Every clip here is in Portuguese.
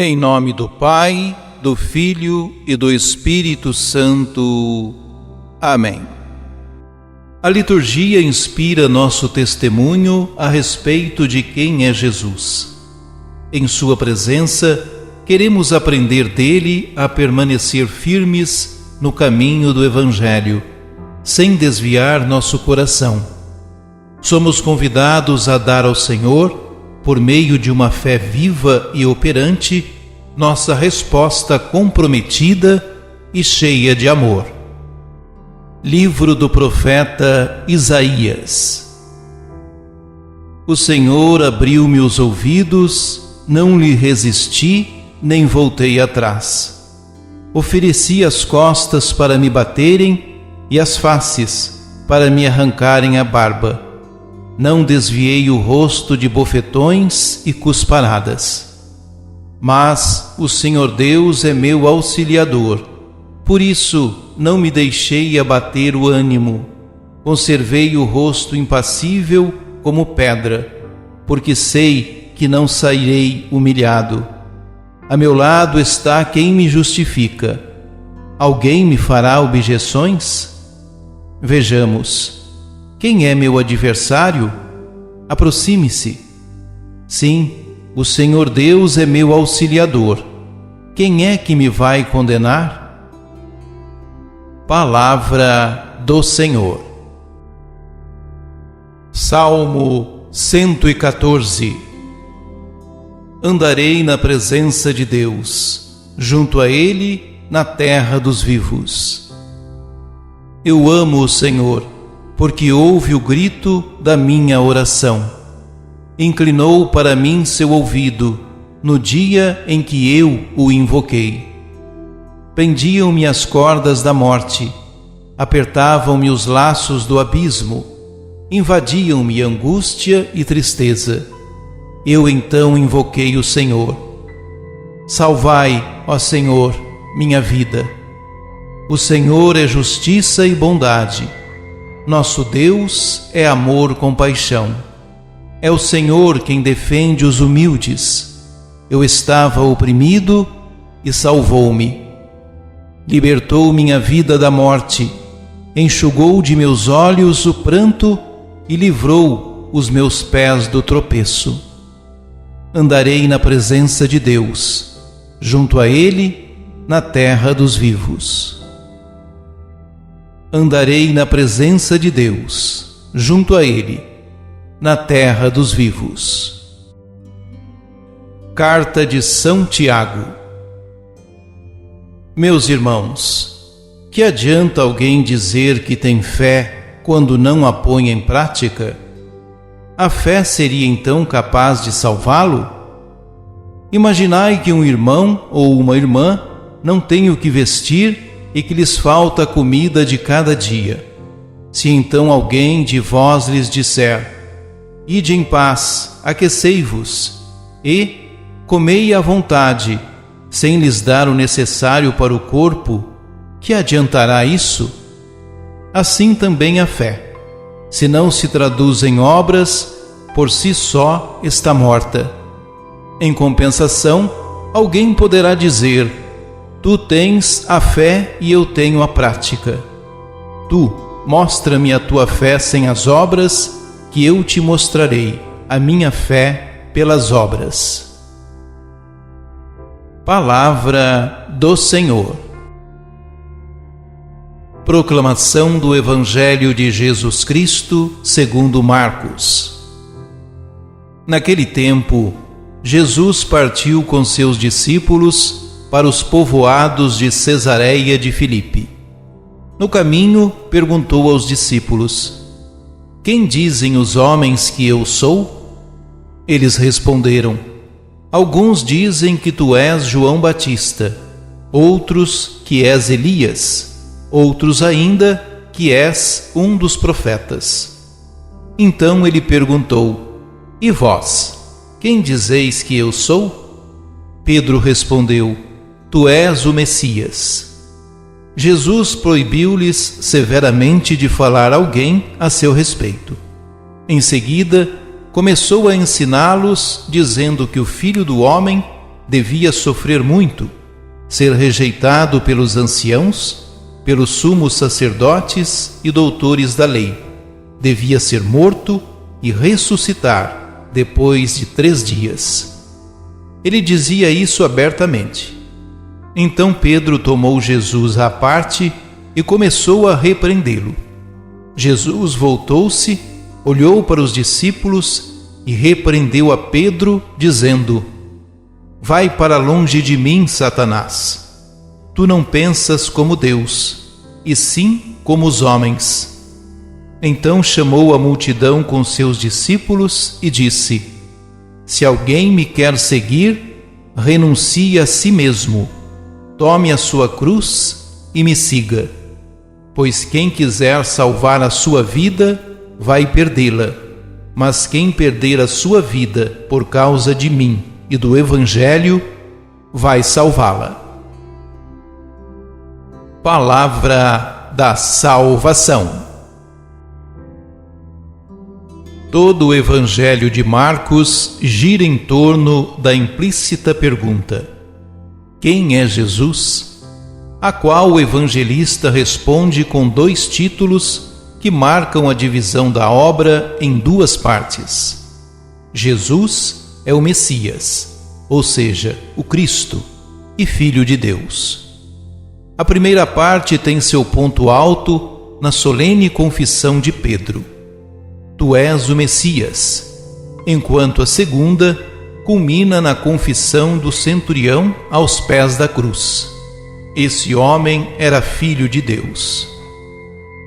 Em nome do Pai, do Filho e do Espírito Santo. Amém. A liturgia inspira nosso testemunho a respeito de quem é Jesus. Em sua presença, queremos aprender dele a permanecer firmes no caminho do Evangelho, sem desviar nosso coração. Somos convidados a dar ao Senhor, por meio de uma fé viva e operante, nossa resposta comprometida e cheia de amor. Livro do profeta Isaías. O Senhor abriu-me os ouvidos, não lhe resisti, nem voltei atrás. Ofereci as costas para me baterem e as faces para me arrancarem a barba. Não desviei o rosto de bofetões e cusparadas. Mas o Senhor Deus é meu auxiliador. Por isso não me deixei abater o ânimo. Conservei o rosto impassível como pedra, porque sei que não sairei humilhado. A meu lado está quem me justifica. Alguém me fará objeções? Vejamos. Quem é meu adversário? Aproxime-se. Sim, o Senhor Deus é meu auxiliador. Quem é que me vai condenar? Palavra do Senhor. Salmo 114. Andarei na presença de Deus, junto a Ele, na terra dos vivos. Eu amo o Senhor, porque ouve o grito da minha oração. Inclinou para mim seu ouvido, no dia em que eu o invoquei. Prendiam-me as cordas da morte, apertavam-me os laços do abismo, invadiam-me angústia e tristeza. Eu então invoquei o Senhor. Salvai, ó Senhor, minha vida. O Senhor é justiça e bondade. Nosso Deus é amor com paixão. É o Senhor quem defende os humildes. Eu estava oprimido e salvou-me. Libertou minha vida da morte, enxugou de meus olhos o pranto e livrou os meus pés do tropeço. Andarei na presença de Deus, junto a Ele, na terra dos vivos. Andarei na presença de Deus, junto a Ele, na terra dos vivos. Carta de São Tiago. Meus irmãos, que adianta alguém dizer que tem fé quando não a põe em prática? A fé seria então capaz de salvá-lo? Imaginai que um irmão ou uma irmã não tem o que vestir e que lhes falta a comida de cada dia. Se então alguém de vós lhes disser: ide em paz, aquecei-vos, e comei à vontade, sem lhes dar o necessário para o corpo, que adiantará isso? Assim também a fé, se não se traduz em obras, por si só está morta. Em compensação, alguém poderá dizer: tu tens a fé e eu tenho a prática. Tu, mostra-me a tua fé sem as obras, que eu te mostrarei a minha fé pelas obras. Palavra do Senhor. Proclamação do Evangelho de Jesus Cristo segundo Marcos. Naquele tempo, Jesus partiu com seus discípulos para os povoados de Cesareia de Filipe. No caminho, perguntou aos discípulos: quem dizem os homens que eu sou? Eles responderam: alguns dizem que tu és João Batista, outros que és Elias, outros ainda que és um dos profetas. Então ele perguntou: e vós, quem dizeis que eu sou? Pedro respondeu: tu és o Messias. Jesus proibiu-lhes severamente de falar a alguém a seu respeito. Em seguida, começou a ensiná-los, dizendo que o Filho do Homem devia sofrer muito, ser rejeitado pelos anciãos, pelos sumos sacerdotes e doutores da lei. Devia ser morto e ressuscitar depois de 3 dias. Ele dizia isso abertamente. Então Pedro tomou Jesus à parte e começou a repreendê-lo. Jesus voltou-se, olhou para os discípulos e repreendeu a Pedro, dizendo: Vai para longe de mim, Satanás. Tu não pensas como Deus, e sim como os homens. Então chamou a multidão com seus discípulos e disse: Se alguém me quer seguir, renuncie a si mesmo, tome a sua cruz e me siga. Pois quem quiser salvar a sua vida, vai perdê-la. Mas quem perder a sua vida por causa de mim e do Evangelho, vai salvá-la. Palavra da salvação. Todo o Evangelho de Marcos gira em torno da implícita pergunta: quem é Jesus? A qual o evangelista responde com 2 títulos que marcam a divisão da obra em 2 partes. Jesus é o Messias, ou seja, o Cristo, e Filho de Deus. A primeira parte tem seu ponto alto na solene confissão de Pedro: Tu és o Messias, enquanto a segunda culmina na confissão do centurião aos pés da cruz. Esse homem era filho de Deus.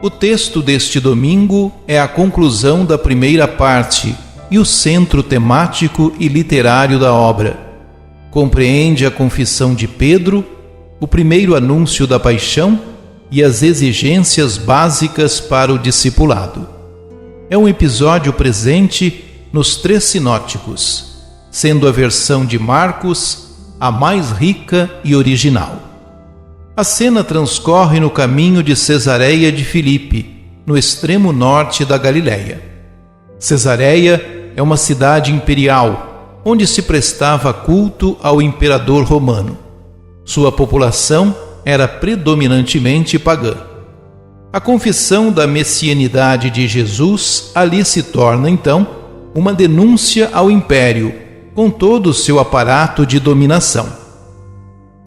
O texto deste domingo é a conclusão da primeira parte e o centro temático e literário da obra. Compreende a confissão de Pedro, o primeiro anúncio da paixão e as exigências básicas para o discipulado. É um episódio presente nos 3 sinóticos, sendo a versão de Marcos a mais rica e original. A cena transcorre no caminho de Cesareia de Filipe, no extremo norte da Galiléia. Cesareia é uma cidade imperial, onde se prestava culto ao imperador romano. Sua população era predominantemente pagã. A confissão da messianidade de Jesus ali se torna, então, uma denúncia ao império, com todo o seu aparato de dominação.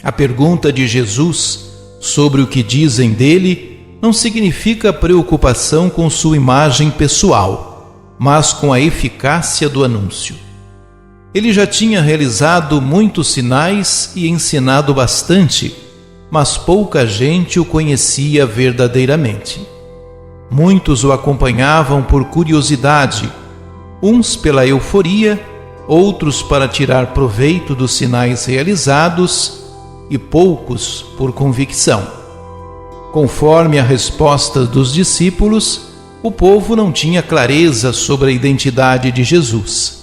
A pergunta de Jesus sobre o que dizem dele não significa preocupação com sua imagem pessoal, mas com a eficácia do anúncio. Ele já tinha realizado muitos sinais e ensinado bastante, mas pouca gente o conhecia verdadeiramente. Muitos o acompanhavam por curiosidade, uns pela euforia, outros para tirar proveito dos sinais realizados e poucos por convicção. Conforme a resposta dos discípulos, o povo não tinha clareza sobre a identidade de Jesus,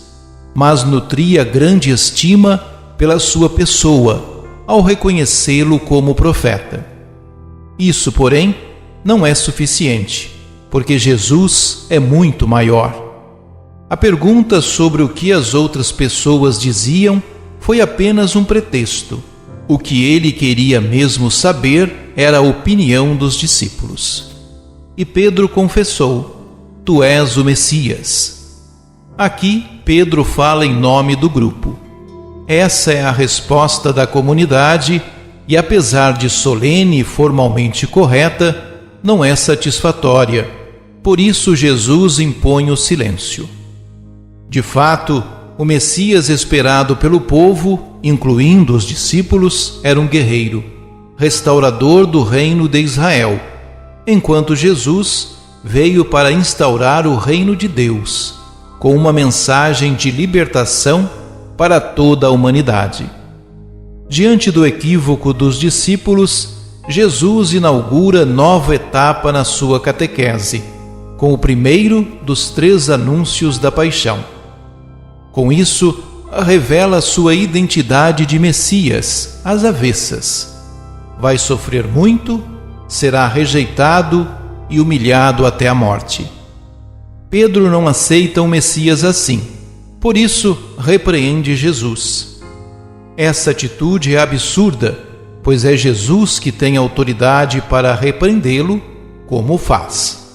mas nutria grande estima pela sua pessoa, ao reconhecê-lo como profeta. Isso, porém, não é suficiente, porque Jesus é muito maior. A pergunta sobre o que as outras pessoas diziam foi apenas um pretexto. O que ele queria mesmo saber era a opinião dos discípulos. E Pedro confessou: Tu és o Messias. Aqui, Pedro fala em nome do grupo. Essa é a resposta da comunidade e, apesar de solene e formalmente correta, não é satisfatória. Por isso, Jesus impõe o silêncio. De fato, o Messias esperado pelo povo, incluindo os discípulos, era um guerreiro, restaurador do reino de Israel, enquanto Jesus veio para instaurar o reino de Deus, com uma mensagem de libertação para toda a humanidade. Diante do equívoco dos discípulos, Jesus inaugura nova etapa na sua catequese, com o primeiro dos 3 anúncios da paixão. Com isso, revela sua identidade de Messias às avessas. Vai sofrer muito, será rejeitado e humilhado até a morte. Pedro não aceita um Messias assim, por isso repreende Jesus. Essa atitude é absurda, pois é Jesus que tem autoridade para repreendê-lo, como o faz.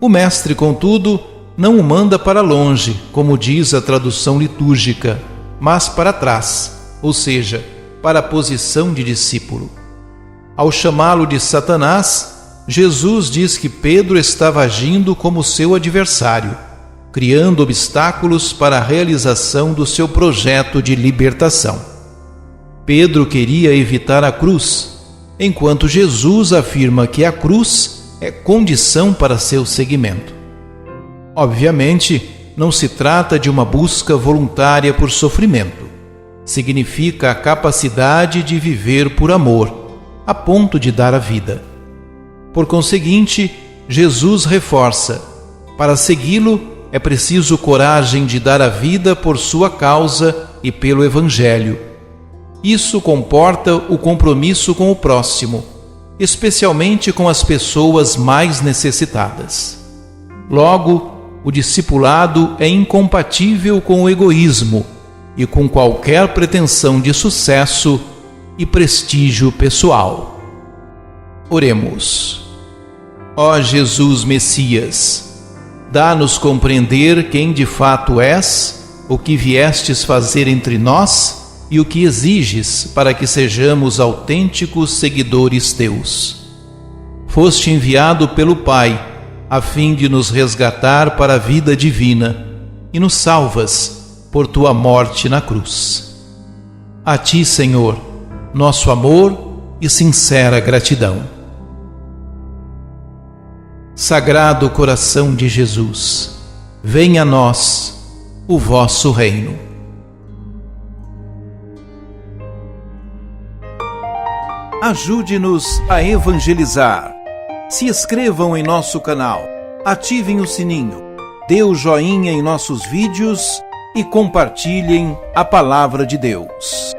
O Mestre, contudo, não o manda para longe, como diz a tradução litúrgica, mas para trás, ou seja, para a posição de discípulo. Ao chamá-lo de Satanás, Jesus diz que Pedro estava agindo como seu adversário, criando obstáculos para a realização do seu projeto de libertação. Pedro queria evitar a cruz, enquanto Jesus afirma que a cruz é condição para seu seguimento. Obviamente, não se trata de uma busca voluntária por sofrimento. Significa a capacidade de viver por amor, a ponto de dar a vida. Por conseguinte, Jesus reforça: para segui-lo é preciso coragem de dar a vida por sua causa e pelo Evangelho. Isso comporta o compromisso com o próximo, especialmente com as pessoas mais necessitadas. Logo, o discipulado é incompatível com o egoísmo e com qualquer pretensão de sucesso e prestígio pessoal. Oremos. Ó Jesus Messias, dá-nos compreender quem de fato és, o que viestes fazer entre nós e o que exiges para que sejamos autênticos seguidores teus. Foste enviado pelo Pai, a fim de nos resgatar para a vida divina, e nos salvas por tua morte na cruz. A ti, Senhor, nosso amor e sincera gratidão. Sagrado coração de Jesus, venha a nós o vosso reino. Ajude-nos a evangelizar. Se inscrevam em nosso canal, ativem o sininho, dê o joinha em nossos vídeos e compartilhem a palavra de Deus.